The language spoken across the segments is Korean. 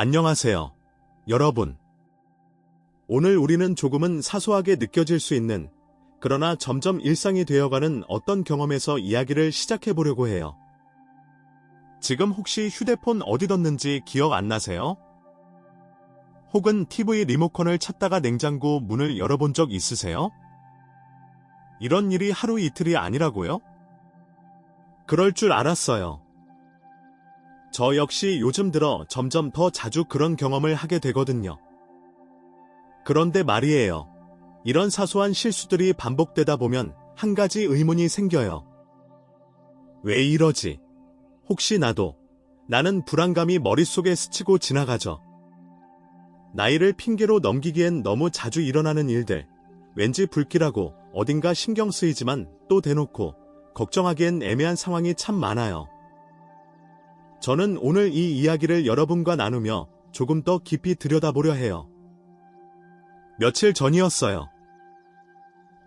안녕하세요, 여러분. 오늘 우리는 조금은 사소하게 느껴질 수 있는, 그러나 점점 일상이 되어가는 어떤 경험에서 이야기를 시작해보려고 해요. 지금 혹시 휴대폰 어디 뒀는지 기억 안 나세요? 혹은 TV 리모컨을 찾다가 냉장고 문을 열어본 적 있으세요? 이런 일이 하루 이틀이 아니라고요? 그럴 줄 알았어요. 저 역시 요즘 들어 점점 더 자주 그런 경험을 하게 되거든요. 그런데 말이에요. 이런 사소한 실수들이 반복되다 보면 한 가지 의문이 생겨요. 왜 이러지? 혹시 나는 불안감이 머릿속에 스치고 지나가죠. 나이를 핑계로 넘기기엔 너무 자주 일어나는 일들, 왠지 불길하고 어딘가 신경 쓰이지만 또 대놓고 걱정하기엔 애매한 상황이 참 많아요. 저는 오늘 이 이야기를 여러분과 나누며 조금 더 깊이 들여다보려 해요. 며칠 전이었어요.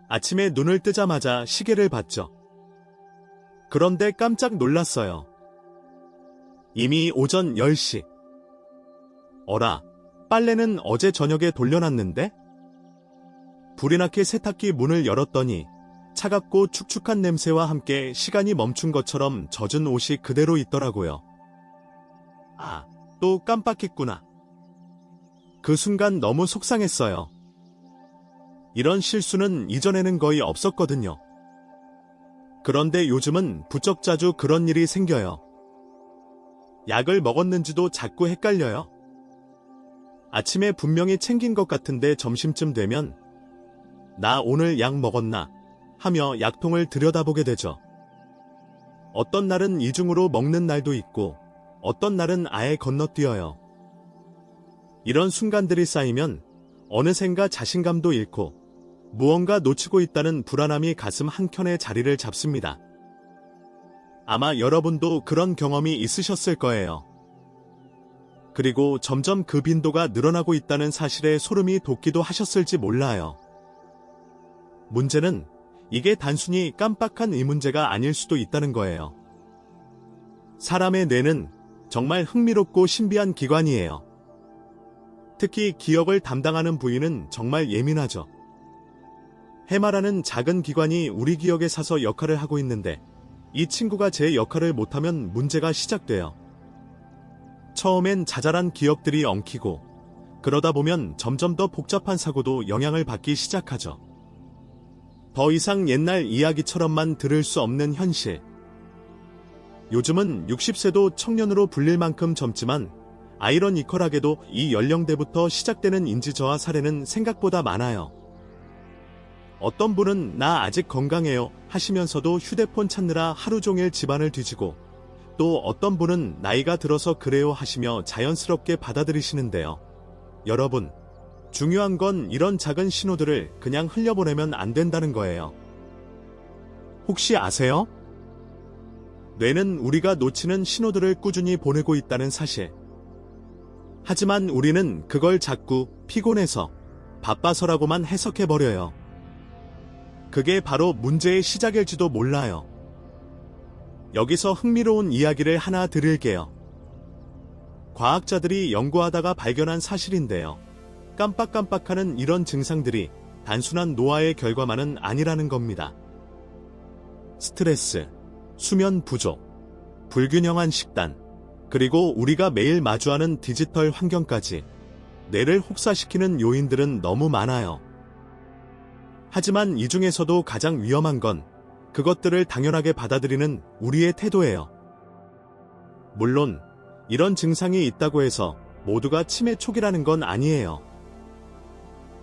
아침에 눈을 뜨자마자 시계를 봤죠. 그런데 깜짝 놀랐어요. 이미 오전 10시. 어라, 빨래는 어제 저녁에 돌려놨는데? 불이 나게 세탁기 문을 열었더니 차갑고 축축한 냄새와 함께 시간이 멈춘 것처럼 젖은 옷이 그대로 있더라고요. 아, 또 깜빡했구나. 그 순간 너무 속상했어요. 이런 실수는 이전에는 거의 없었거든요. 그런데 요즘은 부쩍 자주 그런 일이 생겨요. 약을 먹었는지도 자꾸 헷갈려요. 아침에 분명히 챙긴 것 같은데 점심쯤 되면 나 오늘 약 먹었나? 하며 약통을 들여다보게 되죠. 어떤 날은 이중으로 먹는 날도 있고 어떤 날은 아예 건너뛰어요. 이런 순간들이 쌓이면 어느샌가 자신감도 잃고 무언가 놓치고 있다는 불안함이 가슴 한켠에 자리를 잡습니다. 아마 여러분도 그런 경험이 있으셨을 거예요. 그리고 점점 그 빈도가 늘어나고 있다는 사실에 소름이 돋기도 하셨을지 몰라요. 문제는 이게 단순히 깜빡한 이 문제가 아닐 수도 있다는 거예요. 사람의 뇌는 정말 흥미롭고 신비한 기관이에요. 특히 기억을 담당하는 부위는 정말 예민하죠. 해마라는 작은 기관이 우리 기억에 사서 역할을 하고 있는데 이 친구가 제 역할을 못하면 문제가 시작돼요. 처음엔 자잘한 기억들이 엉키고 그러다 보면 점점 더 복잡한 사고도 영향을 받기 시작하죠. 더 이상 옛날 이야기처럼만 들을 수 없는 현실. 요즘은 60세도 청년으로 불릴 만큼 젊지만 아이러니컬하게도 이 연령대부터 시작되는 인지저하 사례는 생각보다 많아요. 어떤 분은 나 아직 건강해요 하시면서도 휴대폰 찾느라 하루 종일 집안을 뒤지고 또 어떤 분은 나이가 들어서 그래요 하시며 자연스럽게 받아들이시는데요. 여러분, 중요한 건 이런 작은 신호들을 그냥 흘려보내면 안 된다는 거예요. 혹시 아세요? 뇌는 우리가 놓치는 신호들을 꾸준히 보내고 있다는 사실. 하지만 우리는 그걸 자꾸 피곤해서, 바빠서라고만 해석해버려요. 그게 바로 문제의 시작일지도 몰라요. 여기서 흥미로운 이야기를 하나 드릴게요. 과학자들이 연구하다가 발견한 사실인데요. 깜빡깜빡하는 이런 증상들이 단순한 노화의 결과만은 아니라는 겁니다. 스트레스, 수면 부족, 불균형한 식단, 그리고 우리가 매일 마주하는 디지털 환경까지 뇌를 혹사시키는 요인들은 너무 많아요. 하지만 이 중에서도 가장 위험한 건 그것들을 당연하게 받아들이는 우리의 태도예요. 물론 이런 증상이 있다고 해서 모두가 치매 초기라는 건 아니에요.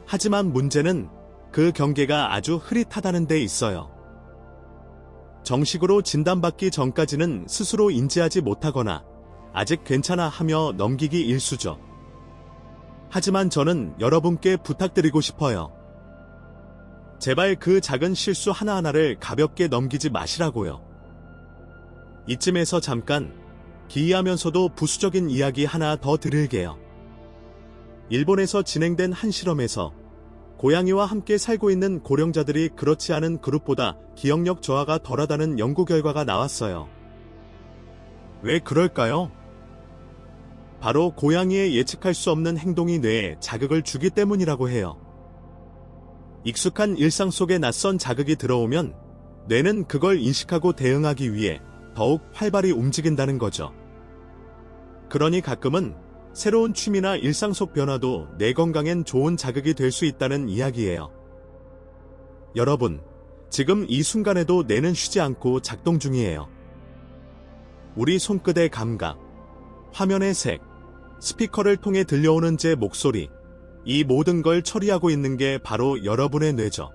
하지만 문제는 그 경계가 아주 흐릿하다는 데 있어요. 정식으로 진단받기 전까지는 스스로 인지하지 못하거나 아직 괜찮아 하며 넘기기 일쑤죠. 하지만 저는 여러분께 부탁드리고 싶어요. 제발 그 작은 실수 하나하나를 가볍게 넘기지 마시라고요. 이쯤에서 잠깐 기이하면서도 부수적인 이야기 하나 더 드릴게요. 일본에서 진행된 한 실험에서 고양이와 함께 살고 있는 고령자들이 그렇지 않은 그룹보다 기억력 저하가 덜하다는 연구 결과가 나왔어요. 왜 그럴까요? 바로 고양이의 예측할 수 없는 행동이 뇌에 자극을 주기 때문이라고 해요. 익숙한 일상 속에 낯선 자극이 들어오면 뇌는 그걸 인식하고 대응하기 위해 더욱 활발히 움직인다는 거죠. 그러니 가끔은 새로운 취미나 일상 속 변화도 뇌 건강엔 좋은 자극이 될 수 있다는 이야기예요. 여러분, 지금 이 순간에도 뇌는 쉬지 않고 작동 중이에요. 우리 손끝의 감각, 화면의 색, 스피커를 통해 들려오는 제 목소리, 이 모든 걸 처리하고 있는 게 바로 여러분의 뇌죠.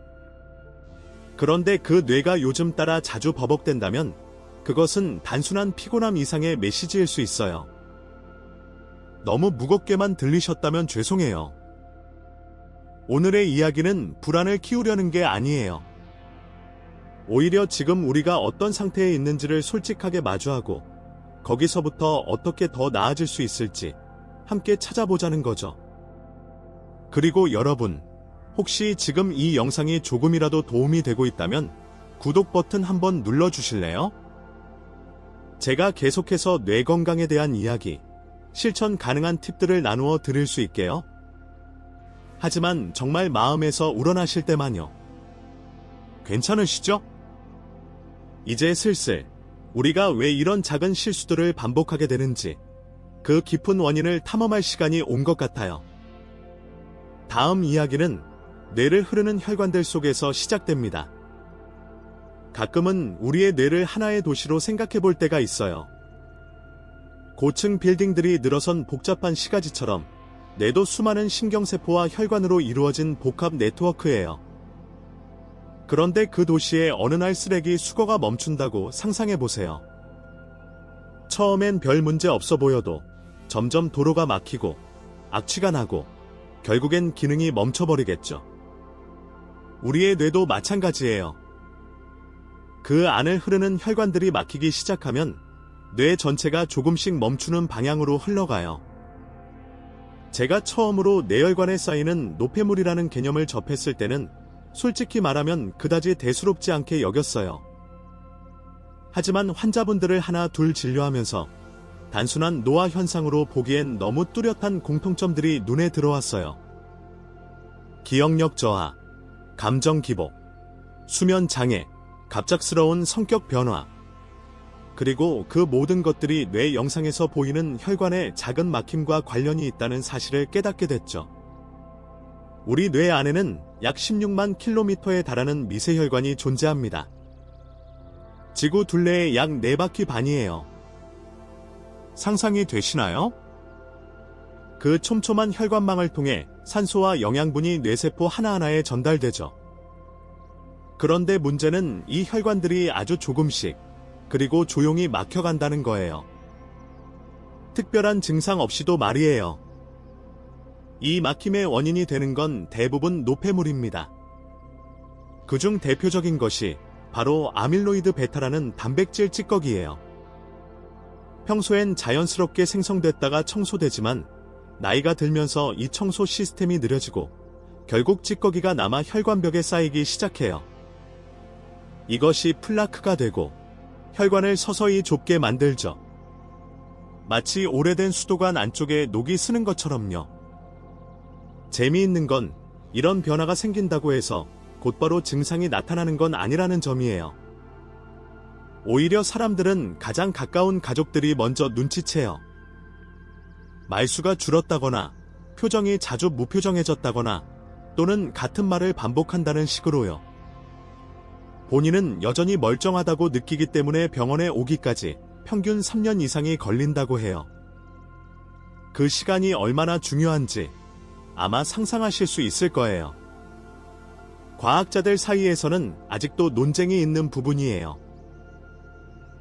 그런데 그 뇌가 요즘 따라 자주 버벅된다면 그것은 단순한 피곤함 이상의 메시지일 수 있어요. 너무 무겁게만 들리셨다면 죄송해요. 오늘의 이야기는 불안을 키우려는 게 아니에요. 오히려 지금 우리가 어떤 상태에 있는지를 솔직하게 마주하고 거기서부터 어떻게 더 나아질 수 있을지 함께 찾아보자는 거죠. 그리고 여러분, 혹시 지금 이 영상이 조금이라도 도움이 되고 있다면 구독 버튼 한번 눌러주실래요? 제가 계속해서 뇌 건강에 대한 이야기, 실천 가능한 팁들을 나누어 드릴 수 있게요. 하지만 정말 마음에서 우러나실 때만요. 괜찮으시죠? 이제 슬슬 우리가 왜 이런 작은 실수들을 반복하게 되는지 그 깊은 원인을 탐험할 시간이 온 것 같아요. 다음 이야기는 뇌를 흐르는 혈관들 속에서 시작됩니다. 가끔은 우리의 뇌를 하나의 도시로 생각해 볼 때가 있어요. 고층 빌딩들이 늘어선 복잡한 시가지처럼 뇌도 수많은 신경세포와 혈관으로 이루어진 복합 네트워크예요. 그런데 그 도시에 어느 날 쓰레기 수거가 멈춘다고 상상해 보세요. 처음엔 별 문제 없어 보여도 점점 도로가 막히고 악취가 나고 결국엔 기능이 멈춰버리겠죠. 우리의 뇌도 마찬가지예요. 그 안을 흐르는 혈관들이 막히기 시작하면 뇌 전체가 조금씩 멈추는 방향으로 흘러가요. 제가 처음으로 뇌혈관에 쌓이는 노폐물이라는 개념을 접했을 때는 솔직히 말하면 그다지 대수롭지 않게 여겼어요. 하지만 환자분들을 하나 둘 진료하면서 단순한 노화 현상으로 보기엔 너무 뚜렷한 공통점들이 눈에 들어왔어요. 기억력 저하, 감정 기복, 수면 장애, 갑작스러운 성격 변화, 그리고 그 모든 것들이 뇌 영상에서 보이는 혈관의 작은 막힘과 관련이 있다는 사실을 깨닫게 됐죠. 우리 뇌 안에는 약 16만 킬로미터에 달하는 미세혈관이 존재합니다. 지구 둘레의 약 4바퀴 반이에요. 상상이 되시나요? 그 촘촘한 혈관망을 통해 산소와 영양분이 뇌세포 하나하나에 전달되죠. 그런데 문제는 이 혈관들이 아주 조금씩 그리고 조용히 막혀간다는 거예요. 특별한 증상 없이도 말이에요. 이 막힘의 원인이 되는 건 대부분 노폐물입니다. 그중 대표적인 것이 바로 아밀로이드 베타라는 단백질 찌꺼기예요. 평소엔 자연스럽게 생성됐다가 청소되지만 나이가 들면서 이 청소 시스템이 느려지고 결국 찌꺼기가 남아 혈관벽에 쌓이기 시작해요. 이것이 플라크가 되고 혈관을 서서히 좁게 만들죠. 마치 오래된 수도관 안쪽에 녹이 스는 것처럼요. 재미있는 건 이런 변화가 생긴다고 해서 곧바로 증상이 나타나는 건 아니라는 점이에요. 오히려 사람들은 가장 가까운 가족들이 먼저 눈치채요. 말수가 줄었다거나 표정이 자주 무표정해졌다거나 또는 같은 말을 반복한다는 식으로요. 본인은 여전히 멀쩡하다고 느끼기 때문에 병원에 오기까지 평균 3년 이상이 걸린다고 해요. 그 시간이 얼마나 중요한지 아마 상상하실 수 있을 거예요. 과학자들 사이에서는 아직도 논쟁이 있는 부분이에요.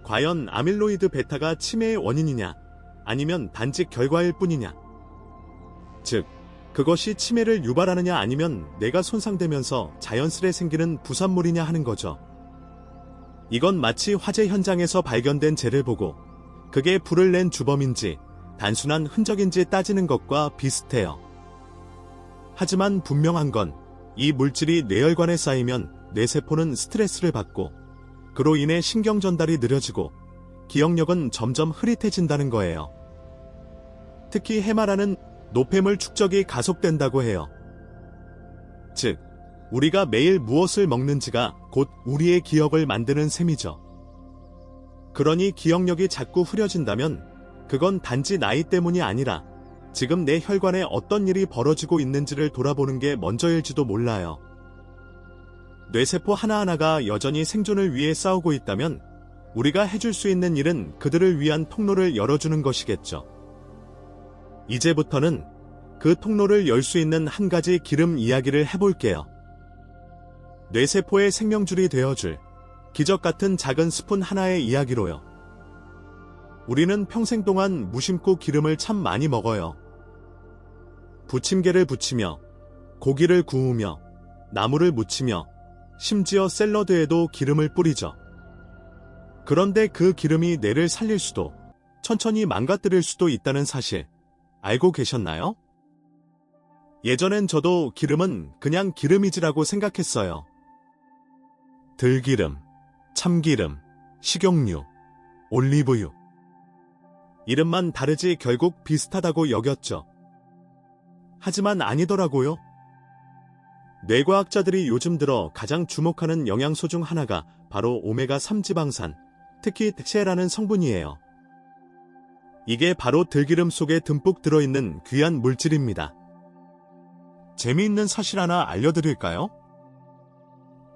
과연 아밀로이드 베타가 치매의 원인이냐, 아니면 단지 결과일 뿐이냐. 즉, 그것이 치매를 유발하느냐 아니면 뇌가 손상되면서 자연스레 생기는 부산물이냐 하는 거죠. 이건 마치 화재 현장에서 발견된 재를 보고 그게 불을 낸 주범인지 단순한 흔적인지 따지는 것과 비슷해요. 하지만 분명한 건 이 물질이 뇌혈관에 쌓이면 뇌세포는 스트레스를 받고 그로 인해 신경 전달이 느려지고 기억력은 점점 흐릿해진다는 거예요. 특히 해마라는 노폐물 축적이 가속된다고 해요. 즉, 우리가 매일 무엇을 먹는지가 곧 우리의 기억을 만드는 셈이죠. 그러니 기억력이 자꾸 흐려진다면 그건 단지 나이 때문이 아니라 지금 내 혈관에 어떤 일이 벌어지고 있는지를 돌아보는 게 먼저일지도 몰라요. 뇌세포 하나하나가 여전히 생존을 위해 싸우고 있다면 우리가 해줄 수 있는 일은 그들을 위한 통로를 열어주는 것이겠죠. 이제부터는 그 통로를 열 수 있는 한 가지 기름 이야기를 해볼게요. 뇌세포의 생명줄이 되어줄 기적 같은 작은 스푼 하나의 이야기로요. 우리는 평생 동안 무심코 기름을 참 많이 먹어요. 부침개를 부치며, 고기를 구우며, 나물을 무치며, 심지어 샐러드에도 기름을 뿌리죠. 그런데 그 기름이 뇌를 살릴 수도, 천천히 망가뜨릴 수도 있다는 사실, 알고 계셨나요? 예전엔 저도 기름은 그냥 기름이지라고 생각했어요. 들기름, 참기름, 식용유, 올리브유. 이름만 다르지 결국 비슷하다고 여겼죠. 하지만 아니더라고요. 뇌과학자들이 요즘 들어 가장 주목하는 영양소 중 하나가 바로 오메가3 지방산, 특히 셰라는 성분이에요. 이게 바로 들기름 속에 듬뿍 들어있는 귀한 물질입니다. 재미있는 사실 하나 알려드릴까요?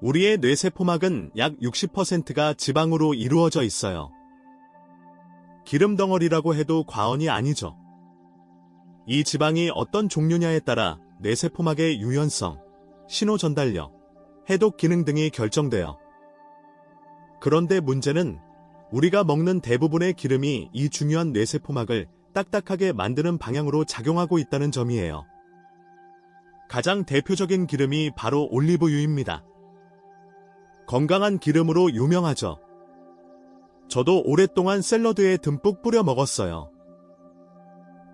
우리의 뇌세포막은 약 60%가 지방으로 이루어져 있어요. 기름 덩어리라고 해도 과언이 아니죠. 이 지방이 어떤 종류냐에 따라 뇌세포막의 유연성, 신호 전달력, 해독 기능 등이 결정돼요. 그런데 문제는 우리가 먹는 대부분의 기름이 이 중요한 뇌세포막을 딱딱하게 만드는 방향으로 작용하고 있다는 점이에요. 가장 대표적인 기름이 바로 올리브유입니다. 건강한 기름으로 유명하죠. 저도 오랫동안 샐러드에 듬뿍 뿌려 먹었어요.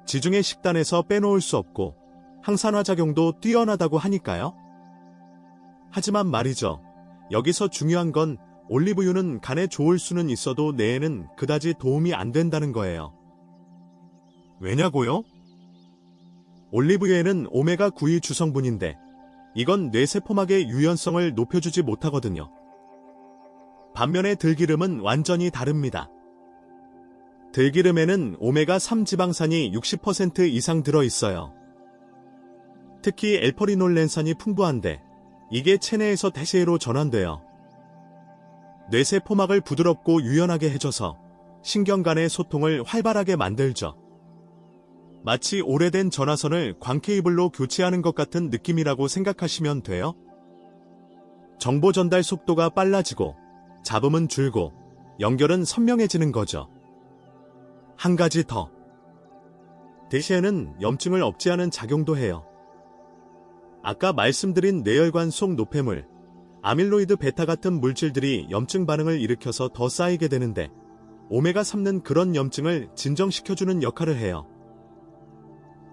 지중해 식단에서 빼놓을 수 없고 항산화작용도 뛰어나다고 하니까요. 하지만 말이죠. 여기서 중요한 건 올리브유는 간에 좋을 수는 있어도 뇌에는 그다지 도움이 안 된다는 거예요. 왜냐고요? 올리브유에는 오메가9의 주성분인데 이건 뇌세포막의 유연성을 높여주지 못하거든요. 반면에 들기름은 완전히 다릅니다. 들기름에는 오메가3 지방산이 60% 이상 들어있어요. 특히 엘퍼리놀렌산이 풍부한데 이게 체내에서 대세로 전환돼요. 뇌세포막을 부드럽고 유연하게 해줘서 신경간의 소통을 활발하게 만들죠. 마치 오래된 전화선을 광케이블로 교체하는 것 같은 느낌이라고 생각하시면 돼요. 정보 전달 속도가 빨라지고 잡음은 줄고 연결은 선명해지는 거죠. 한 가지 더. 대시에는 염증을 억제하는 작용도 해요. 아까 말씀드린 뇌혈관 속 노폐물, 아밀로이드 베타 같은 물질들이 염증 반응을 일으켜서 더 쌓이게 되는데 오메가3는 그런 염증을 진정시켜주는 역할을 해요.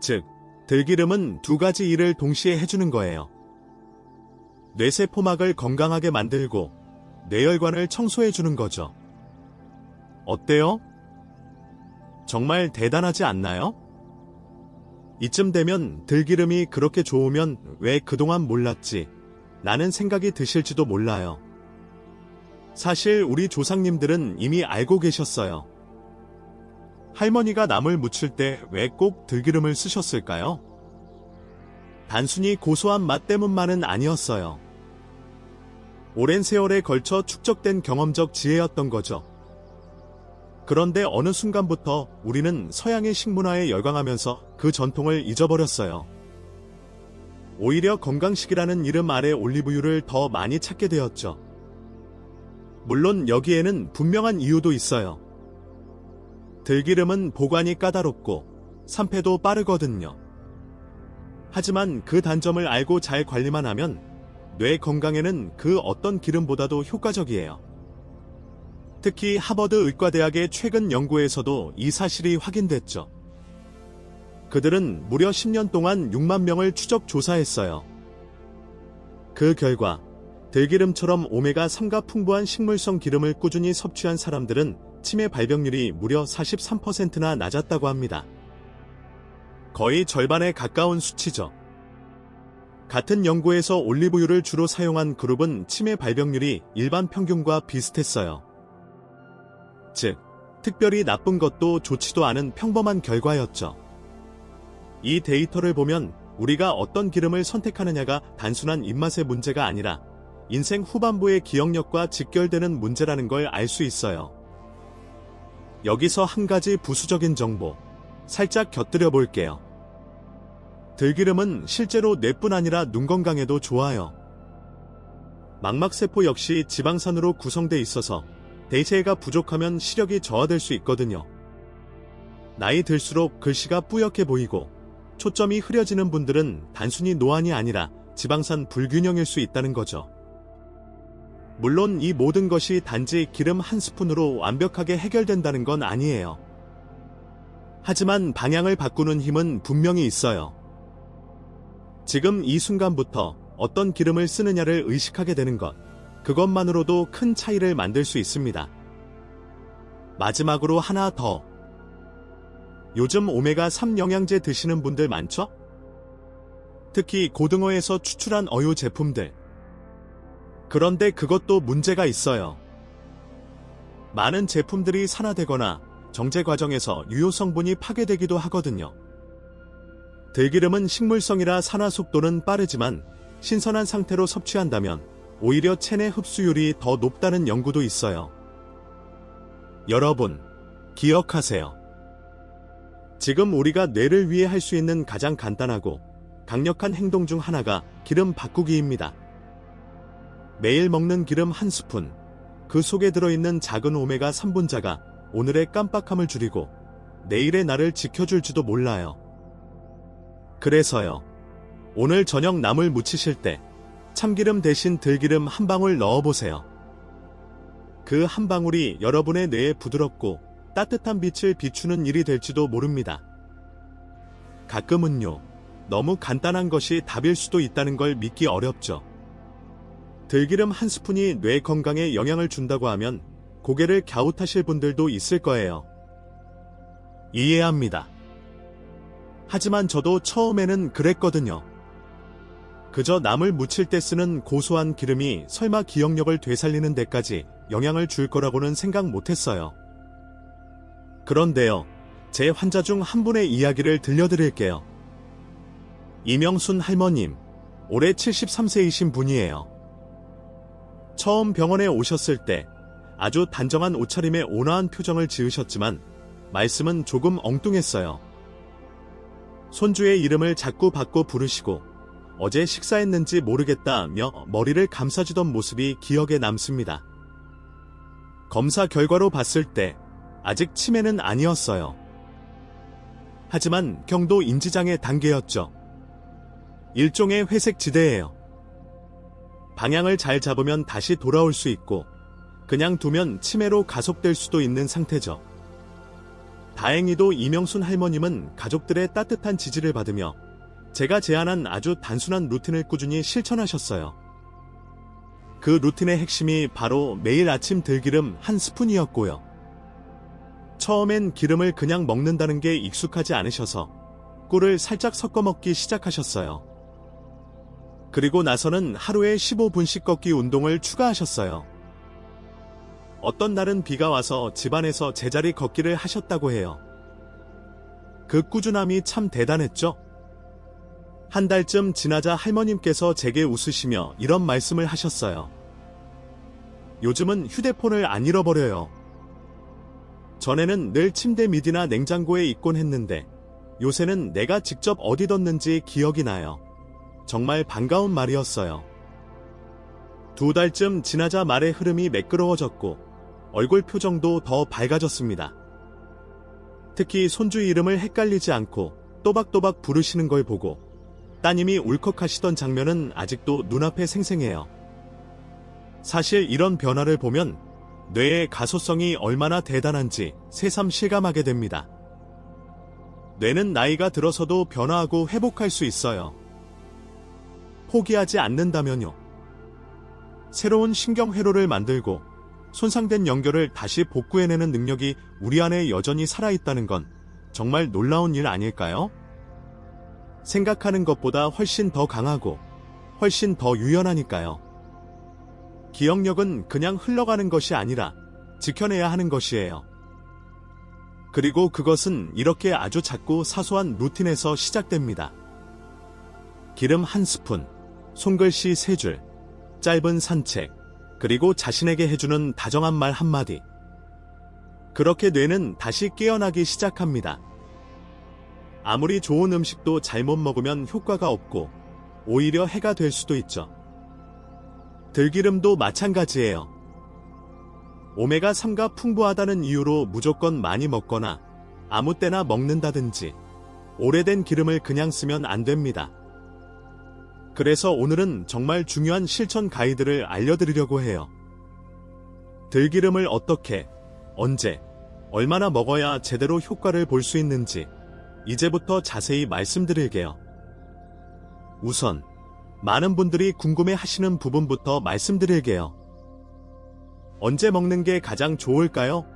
즉, 들기름은 두 가지 일을 동시에 해주는 거예요. 뇌세포막을 건강하게 만들고 뇌혈관을 청소해주는 거죠. 어때요? 정말 대단하지 않나요? 이쯤 되면 들기름이 그렇게 좋으면 왜 그동안 몰랐지? 라는 생각이 드실지도 몰라요. 사실 우리 조상님들은 이미 알고 계셨어요. 할머니가 나물 무칠 때 왜 꼭 들기름을 쓰셨을까요? 단순히 고소한 맛 때문만은 아니었어요. 오랜 세월에 걸쳐 축적된 경험적 지혜였던 거죠. 그런데 어느 순간부터 우리는 서양의 식문화에 열광하면서 그 전통을 잊어버렸어요. 오히려 건강식이라는 이름 아래 올리브유를 더 많이 찾게 되었죠. 물론 여기에는 분명한 이유도 있어요. 들기름은 보관이 까다롭고 산패도 빠르거든요. 하지만 그 단점을 알고 잘 관리만 하면 뇌 건강에는 그 어떤 기름보다도 효과적이에요. 특히 하버드 의과대학의 최근 연구에서도 이 사실이 확인됐죠. 그들은 무려 10년 동안 6만 명을 추적 조사했어요. 그 결과 들기름처럼 오메가3가 풍부한 식물성 기름을 꾸준히 섭취한 사람들은 치매 발병률이 무려 43%나 낮았다고 합니다. 거의 절반에 가까운 수치죠. 같은 연구에서 올리브유를 주로 사용한 그룹은 치매 발병률이 일반 평균과 비슷했어요. 즉, 특별히 나쁜 것도 좋지도 않은 평범한 결과였죠. 이 데이터를 보면 우리가 어떤 기름을 선택하느냐가 단순한 입맛의 문제가 아니라 인생 후반부의 기억력과 직결되는 문제라는 걸 알 수 있어요. 여기서 한 가지 부수적인 정보, 살짝 곁들여 볼게요. 들기름은 실제로 뇌뿐 아니라 눈 건강에도 좋아요. 망막세포 역시 지방산으로 구성돼 있어서 대체가 부족하면 시력이 저하될 수 있거든요. 나이 들수록 글씨가 뿌옇게 보이고 초점이 흐려지는 분들은 단순히 노안이 아니라 지방산 불균형일 수 있다는 거죠. 물론 이 모든 것이 단지 기름 한 스푼으로 완벽하게 해결된다는 건 아니에요. 하지만 방향을 바꾸는 힘은 분명히 있어요. 지금 이 순간부터 어떤 기름을 쓰느냐를 의식하게 되는 것, 그것만으로도 큰 차이를 만들 수 있습니다. 마지막으로 하나 더. 요즘 오메가3 영양제 드시는 분들 많죠? 특히 고등어에서 추출한 어유 제품들. 그런데 그것도 문제가 있어요. 많은 제품들이 산화되거나 정제 과정에서 유효 성분이 파괴되기도 하거든요. 들기름은 식물성이라 산화 속도는 빠르지만 신선한 상태로 섭취한다면 오히려 체내 흡수율이 더 높다는 연구도 있어요. 여러분, 기억하세요. 지금 우리가 뇌를 위해 할 수 있는 가장 간단하고 강력한 행동 중 하나가 기름 바꾸기입니다. 매일 먹는 기름 한 스푼, 그 속에 들어있는 작은 오메가 3분자가 오늘의 깜빡함을 줄이고 내일의 나를 지켜줄지도 몰라요. 그래서요, 오늘 저녁 나물 무치실 때 참기름 대신 들기름 한 방울 넣어보세요. 그 한 방울이 여러분의 뇌에 부드럽고 따뜻한 빛을 비추는 일이 될지도 모릅니다. 가끔은요, 너무 간단한 것이 답일 수도 있다는 걸 믿기 어렵죠. 들기름 한 스푼이 뇌 건강에 영향을 준다고 하면 고개를 갸웃하실 분들도 있을 거예요. 이해합니다. 하지만 저도 처음에는 그랬거든요. 그저 나물 무칠 때 쓰는 고소한 기름이 설마 기억력을 되살리는 데까지 영향을 줄 거라고는 생각 못했어요. 그런데요, 제 환자 중 한 분의 이야기를 들려드릴게요. 이명순 할머님, 올해 73세이신 분이에요. 처음 병원에 오셨을 때 아주 단정한 옷차림에 온화한 표정을 지으셨지만 말씀은 조금 엉뚱했어요. 손주의 이름을 자꾸 바꿔 부르시고 어제 식사했는지 모르겠다며 머리를 감싸주던 모습이 기억에 남습니다. 검사 결과로 봤을 때 아직 치매는 아니었어요. 하지만 경도 인지장애 단계였죠. 일종의 회색 지대예요. 방향을 잘 잡으면 다시 돌아올 수 있고 그냥 두면 치매로 가속될 수도 있는 상태죠. 다행히도 이명순 할머님은 가족들의 따뜻한 지지를 받으며 제가 제안한 아주 단순한 루틴을 꾸준히 실천하셨어요. 그 루틴의 핵심이 바로 매일 아침 들기름 한 스푼이었고요. 처음엔 기름을 그냥 먹는다는 게 익숙하지 않으셔서 꿀을 살짝 섞어 먹기 시작하셨어요. 그리고 나서는 하루에 15분씩 걷기 운동을 추가하셨어요. 어떤 날은 비가 와서 집안에서 제자리 걷기를 하셨다고 해요. 그 꾸준함이 참 대단했죠? 한 달쯤 지나자 할머님께서 제게 웃으시며 이런 말씀을 하셨어요. 요즘은 휴대폰을 안 잃어버려요. 전에는 늘 침대 밑이나 냉장고에 있곤 했는데 요새는 내가 직접 어디 뒀는지 기억이 나요. 정말 반가운 말이었어요. 2달쯤 지나자 말의 흐름이 매끄러워졌고 얼굴 표정도 더 밝아졌습니다. 특히 손주 이름을 헷갈리지 않고 또박또박 부르시는 걸 보고 따님이 울컥하시던 장면은 아직도 눈앞에 생생해요. 사실 이런 변화를 보면 뇌의 가소성이 얼마나 대단한지 새삼 실감하게 됩니다. 뇌는 나이가 들어서도 변화하고 회복할 수 있어요. 포기하지 않는다면요. 새로운 신경회로를 만들고 손상된 연결을 다시 복구해내는 능력이 우리 안에 여전히 살아있다는 건 정말 놀라운 일 아닐까요? 생각하는 것보다 훨씬 더 강하고 훨씬 더 유연하니까요. 기억력은 그냥 흘러가는 것이 아니라 지켜내야 하는 것이에요. 그리고 그것은 이렇게 아주 작고 사소한 루틴에서 시작됩니다. 기름 한 스푼, 손글씨 3줄, 짧은 산책, 그리고 자신에게 해주는 다정한 말 한마디. 그렇게 뇌는 다시 깨어나기 시작합니다. 아무리 좋은 음식도 잘못 먹으면 효과가 없고 오히려 해가 될 수도 있죠. 들기름도 마찬가지예요. 오메가3가 풍부하다는 이유로 무조건 많이 먹거나 아무 때나 먹는다든지 오래된 기름을 그냥 쓰면 안 됩니다. 그래서 오늘은 정말 중요한 실천 가이드를 알려드리려고 해요. 들기름을 어떻게, 언제, 얼마나 먹어야 제대로 효과를 볼 수 있는지 이제부터 자세히 말씀드릴게요. 우선 많은 분들이 궁금해 하시는 부분부터 말씀드릴게요. 언제 먹는 게 가장 좋을까요?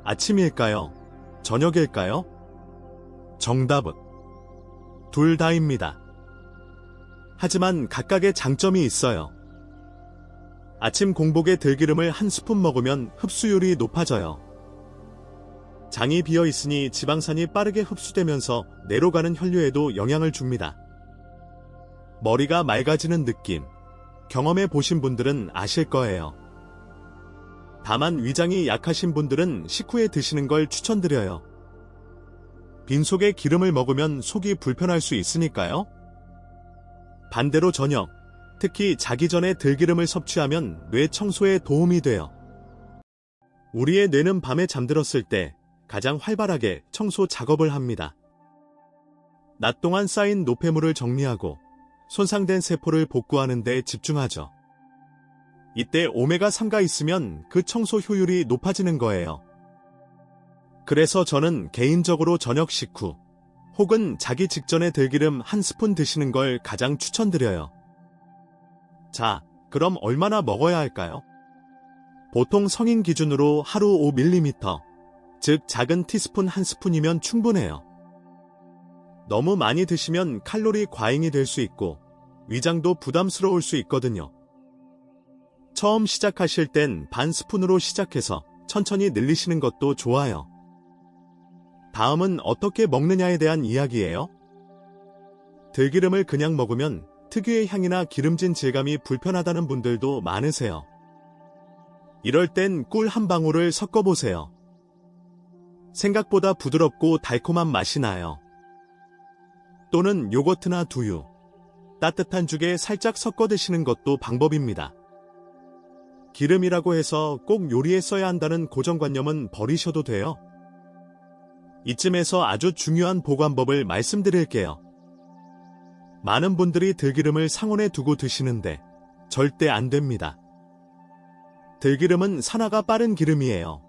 아침일까요? 저녁일까요? 정답은 둘 다입니다. 하지만 각각의 장점이 있어요. 아침 공복에 들기름을 한 스푼 먹으면 흡수율이 높아져요. 장이 비어 있으니 지방산이 빠르게 흡수되면서 뇌로 가는 혈류에도 영향을 줍니다. 머리가 맑아지는 느낌, 경험해 보신 분들은 아실 거예요. 다만 위장이 약하신 분들은 식후에 드시는 걸 추천드려요. 빈속에 기름을 먹으면 속이 불편할 수 있으니까요. 반대로 저녁, 특히 자기 전에 들기름을 섭취하면 뇌 청소에 도움이 돼요. 우리의 뇌는 밤에 잠들었을 때 가장 활발하게 청소 작업을 합니다. 낮 동안 쌓인 노폐물을 정리하고 손상된 세포를 복구하는 데 집중하죠. 이때 오메가3가 있으면 그 청소 효율이 높아지는 거예요. 그래서 저는 개인적으로 저녁 식후 혹은 자기 직전에 들기름 한 스푼 드시는 걸 가장 추천드려요. 자, 그럼 얼마나 먹어야 할까요? 보통 성인 기준으로 하루 5ml, 즉 작은 티스푼 한 스푼이면 충분해요. 너무 많이 드시면 칼로리 과잉이 될 수 있고 위장도 부담스러울 수 있거든요. 처음 시작하실 땐 반 스푼으로 시작해서 천천히 늘리시는 것도 좋아요. 다음은 어떻게 먹느냐에 대한 이야기예요. 들기름을 그냥 먹으면 특유의 향이나 기름진 질감이 불편하다는 분들도 많으세요. 이럴 땐 꿀 한 방울을 섞어보세요. 생각보다 부드럽고 달콤한 맛이 나요. 또는 요거트나 두유, 따뜻한 죽에 살짝 섞어 드시는 것도 방법입니다. 기름이라고 해서 꼭 요리에 써야 한다는 고정관념은 버리셔도 돼요. 이쯤에서 아주 중요한 보관법을 말씀드릴게요. 많은 분들이 들기름을 상온에 두고 드시는데 절대 안 됩니다. 들기름은 산화가 빠른 기름이에요.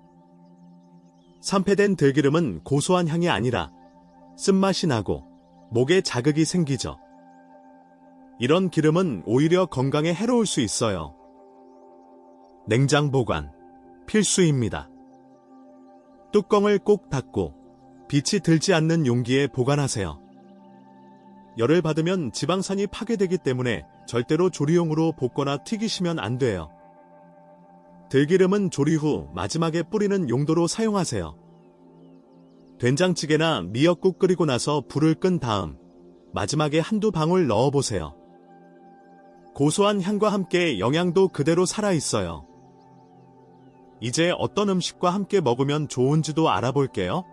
산패된 들기름은 고소한 향이 아니라 쓴맛이 나고 목에 자극이 생기죠. 이런 기름은 오히려 건강에 해로울 수 있어요. 냉장 보관 필수입니다. 뚜껑을 꼭 닫고 빛이 들지 않는 용기에 보관하세요. 열을 받으면 지방산이 파괴되기 때문에 절대로 조리용으로 볶거나 튀기시면 안 돼요. 들기름은 조리 후 마지막에 뿌리는 용도로 사용하세요. 된장찌개나 미역국 끓이고 나서 불을 끈 다음 마지막에 한두 방울 넣어보세요. 고소한 향과 함께 영양도 그대로 살아있어요. 이제 어떤 음식과 함께 먹으면 좋은지도 알아볼게요.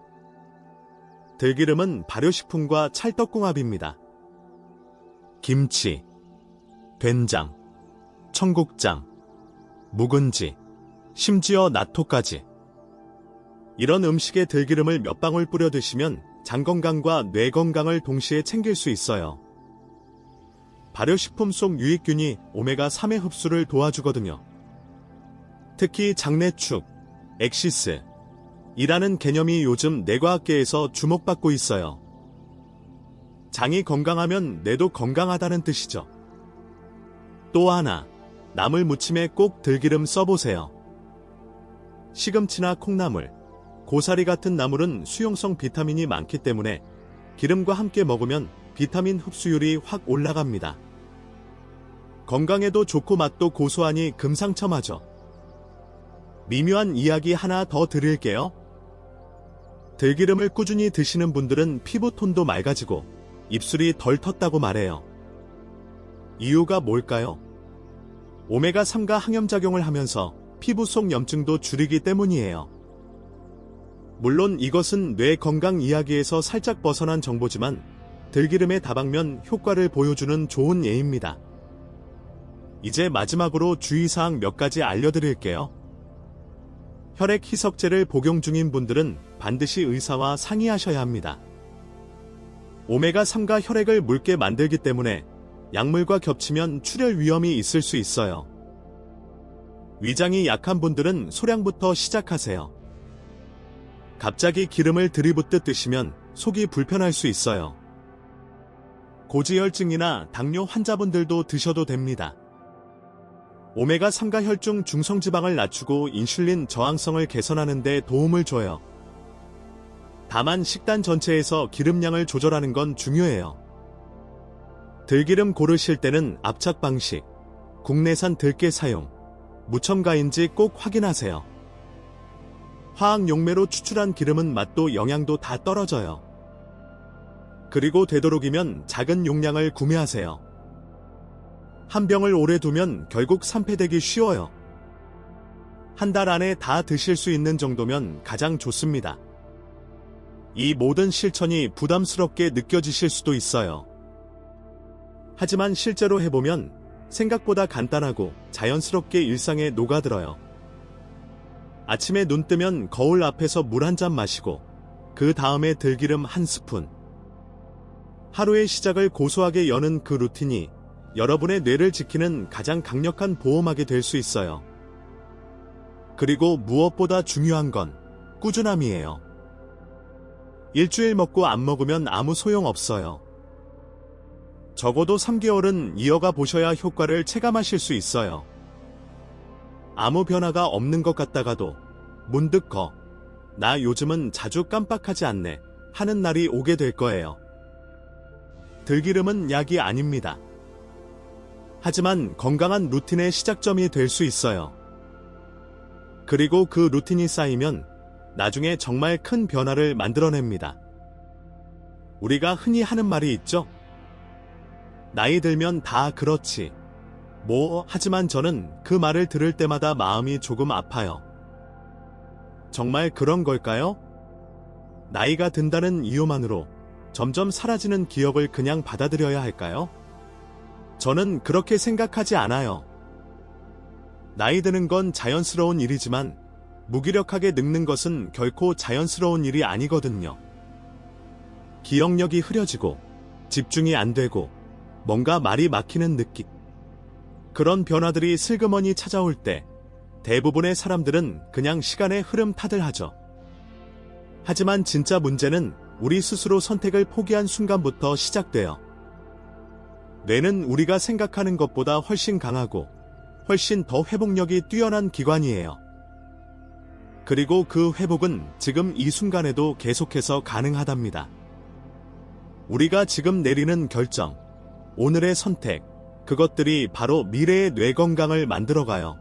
들기름은 발효식품과 찰떡궁합입니다. 김치, 된장, 청국장, 묵은지, 심지어 나토까지. 이런 음식에 들기름을 몇 방울 뿌려 드시면 장 건강과 뇌 건강을 동시에 챙길 수 있어요. 발효식품 속 유익균이 오메가3의 흡수를 도와주거든요. 특히 장내축, 엑시스, 이라는 개념이 요즘 뇌과학계에서 주목받고 있어요. 장이 건강하면 뇌도 건강하다는 뜻이죠. 또 하나, 나물 무침에 꼭 들기름 써보세요. 시금치나 콩나물, 고사리 같은 나물은 수용성 비타민이 많기 때문에 기름과 함께 먹으면 비타민 흡수율이 확 올라갑니다. 건강에도 좋고 맛도 고소하니 금상첨화죠. 미묘한 이야기 하나 더 드릴게요. 들기름을 꾸준히 드시는 분들은 피부톤도 맑아지고 입술이 덜 텄다고 말해요. 이유가 뭘까요? 오메가3가 항염작용을 하면서 피부 속 염증도 줄이기 때문이에요. 물론 이것은 뇌 건강 이야기에서 살짝 벗어난 정보지만 들기름의 다방면 효과를 보여주는 좋은 예입니다. 이제 마지막으로 주의사항 몇 가지 알려드릴게요. 혈액 희석제를 복용 중인 분들은 반드시 의사와 상의하셔야 합니다. 오메가3가 혈액을 묽게 만들기 때문에 약물과 겹치면 출혈 위험이 있을 수 있어요. 위장이 약한 분들은 소량부터 시작하세요. 갑자기 기름을 들이붓듯 드시면 속이 불편할 수 있어요. 고지혈증이나 당뇨 환자분들도 드셔도 됩니다. 오메가3가 혈중 중성지방을 낮추고 인슐린 저항성을 개선하는 데 도움을 줘요. 다만 식단 전체에서 기름량을 조절하는 건 중요해요. 들기름 고르실 때는 압착 방식, 국내산 들깨 사용, 무첨가인지 꼭 확인하세요. 화학 용매로 추출한 기름은 맛도 영양도 다 떨어져요. 그리고 되도록이면 작은 용량을 구매하세요. 한 병을 오래 두면 결국 산패되기 쉬워요. 한 달 안에 다 드실 수 있는 정도면 가장 좋습니다. 이 모든 실천이 부담스럽게 느껴지실 수도 있어요. 하지만 실제로 해보면 생각보다 간단하고 자연스럽게 일상에 녹아들어요. 아침에 눈 뜨면 거울 앞에서 물 한 잔 마시고 그 다음에 들기름 한 스푼. 하루의 시작을 고소하게 여는 그 루틴이 여러분의 뇌를 지키는 가장 강력한 보호막이 될 수 있어요. 그리고 무엇보다 중요한 건 꾸준함이에요. 일주일 먹고 안 먹으면 아무 소용 없어요. 적어도 3개월은 이어가 보셔야 효과를 체감하실 수 있어요. 아무 변화가 없는 것 같다가도 문득 나 요즘은 자주 깜빡하지 않네 하는 날이 오게 될 거예요. 들기름은 약이 아닙니다. 하지만 건강한 루틴의 시작점이 될 수 있어요. 그리고 그 루틴이 쌓이면 나중에 정말 큰 변화를 만들어냅니다. 우리가 흔히 하는 말이 있죠? 나이 들면 다 그렇지. 하지만 저는 그 말을 들을 때마다 마음이 조금 아파요. 정말 그런 걸까요? 나이가 든다는 이유만으로 점점 사라지는 기억을 그냥 받아들여야 할까요? 저는 그렇게 생각하지 않아요. 나이 드는 건 자연스러운 일이지만 무기력하게 늙는 것은 결코 자연스러운 일이 아니거든요. 기억력이 흐려지고 집중이 안 되고 뭔가 말이 막히는 느낌. 그런 변화들이 슬그머니 찾아올 때 대부분의 사람들은 그냥 시간의 흐름 탓을 하죠. 하지만 진짜 문제는 우리 스스로 선택을 포기한 순간부터 시작돼요. 뇌는 우리가 생각하는 것보다 훨씬 강하고 훨씬 더 회복력이 뛰어난 기관이에요. 그리고 그 회복은 지금 이 순간에도 계속해서 가능하답니다. 우리가 지금 내리는 결정, 오늘의 선택, 그것들이 바로 미래의 뇌 건강을 만들어가요.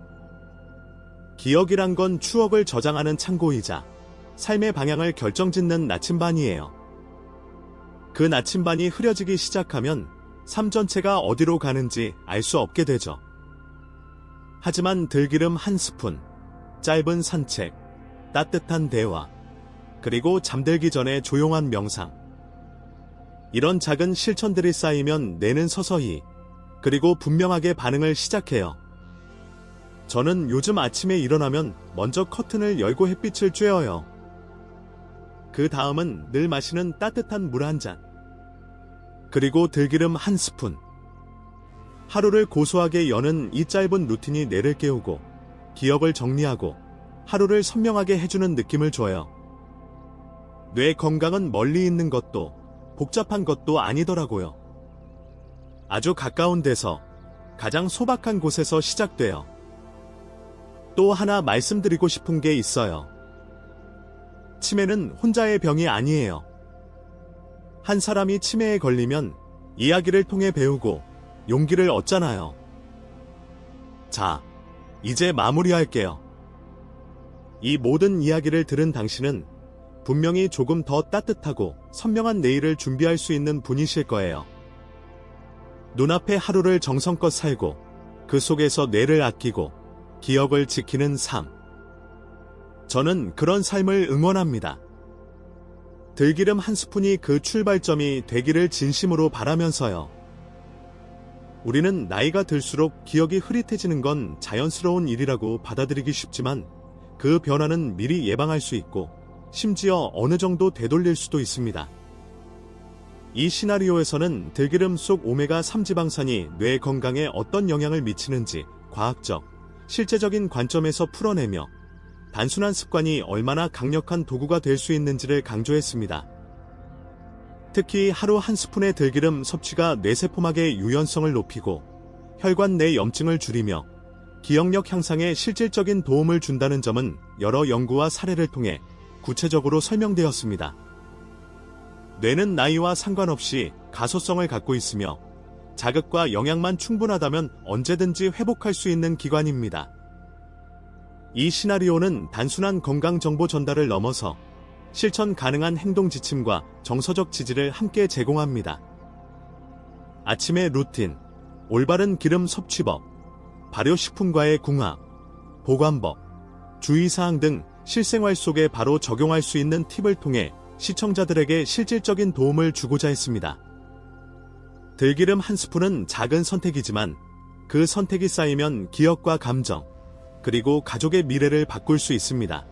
기억이란 건 추억을 저장하는 창고이자 삶의 방향을 결정짓는 나침반이에요. 그 나침반이 흐려지기 시작하면 삶 전체가 어디로 가는지 알 수 없게 되죠. 하지만 들기름 한 스푼, 짧은 산책, 따뜻한 대화, 그리고 잠들기 전에 조용한 명상. 이런 작은 실천들이 쌓이면 뇌는 서서히, 그리고 분명하게 반응을 시작해요. 저는 요즘 아침에 일어나면 먼저 커튼을 열고 햇빛을 쬐어요. 그 다음은 늘 마시는 따뜻한 물 한 잔. 그리고 들기름 한 스푼. 하루를 고소하게 여는 이 짧은 루틴이 뇌를 깨우고 기억을 정리하고 하루를 선명하게 해주는 느낌을 줘요. 뇌 건강은 멀리 있는 것도 복잡한 것도 아니더라고요. 아주 가까운 데서 가장 소박한 곳에서 시작돼요. 또 하나 말씀드리고 싶은 게 있어요. 치매는 혼자의 병이 아니에요. 한 사람이 치매에 걸리면 이야기를 통해 배우고 용기를 얻잖아요. 자, 이제 마무리할게요. 이 모든 이야기를 들은 당신은 분명히 조금 더 따뜻하고 선명한 내일을 준비할 수 있는 분이실 거예요. 눈앞의 하루를 정성껏 살고 그 속에서 뇌를 아끼고 기억을 지키는 삶. 저는 그런 삶을 응원합니다. 들기름 한 스푼이 그 출발점이 되기를 진심으로 바라면서요. 우리는 나이가 들수록 기억이 흐릿해지는 건 자연스러운 일이라고 받아들이기 쉽지만 그 변화는 미리 예방할 수 있고 심지어 어느 정도 되돌릴 수도 있습니다. 이 시나리오에서는 들기름 속 오메가3 지방산이 뇌 건강에 어떤 영향을 미치는지 과학적, 실제적인 관점에서 풀어내며 단순한 습관이 얼마나 강력한 도구가 될 수 있는지를 강조했습니다. 특히 하루 한 스푼의 들기름 섭취가 뇌세포막의 유연성을 높이고 혈관 내 염증을 줄이며 기억력 향상에 실질적인 도움을 준다는 점은 여러 연구와 사례를 통해 구체적으로 설명되었습니다. 뇌는 나이와 상관없이 가소성을 갖고 있으며 자극과 영양만 충분하다면 언제든지 회복할 수 있는 기관입니다. 이 시나리오는 단순한 건강 정보 전달을 넘어서 실천 가능한 행동 지침과 정서적 지지를 함께 제공합니다. 아침의 루틴, 올바른 기름 섭취법, 발효식품과의 궁합, 보관법, 주의사항 등 실생활 속에 바로 적용할 수 있는 팁을 통해 시청자들에게 실질적인 도움을 주고자 했습니다. 들기름 한 스푼은 작은 선택이지만 그 선택이 쌓이면 기억과 감정, 그리고 가족의 미래를 바꿀 수 있습니다.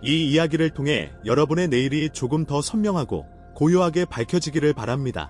이 이야기를 통해 여러분의 내일이 조금 더 선명하고 고요하게 밝혀지기를 바랍니다.